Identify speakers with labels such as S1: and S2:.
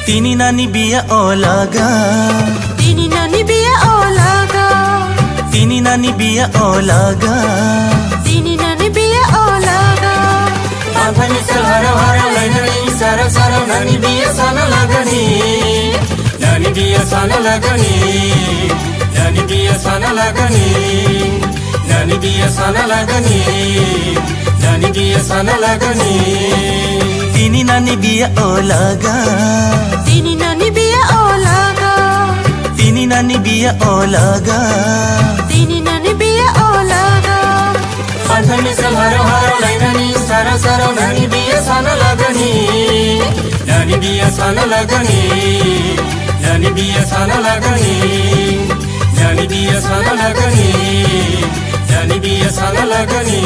S1: तिनी नानी बिया ओलागा
S2: तिनी नानी बिया ओलागा
S1: तिनी नानी बिया ओलागा
S2: तिनी नानी बिया ओलागा
S3: आफैले हर हर लैननी सारा सारा नानी बिया साना लागनी नानी बिया साना लागनी नानी बिया साना लागनी नानी बिया साना लागनी नानी बिया साना लागनी
S1: तिनी नानी बिया ओलागा
S2: तिनी नानी बिया ओलागा
S1: तिनी नानी बिया ओलागा
S2: तिनी नानी बिया ओलागा
S3: आफैले हर हर लैननी सारा सारा नानी बिया साना लागनी नानी बिया साना लागनी नानी बिया साना लागनी नानी बिया साना लागनी नानी बिया साना लागनी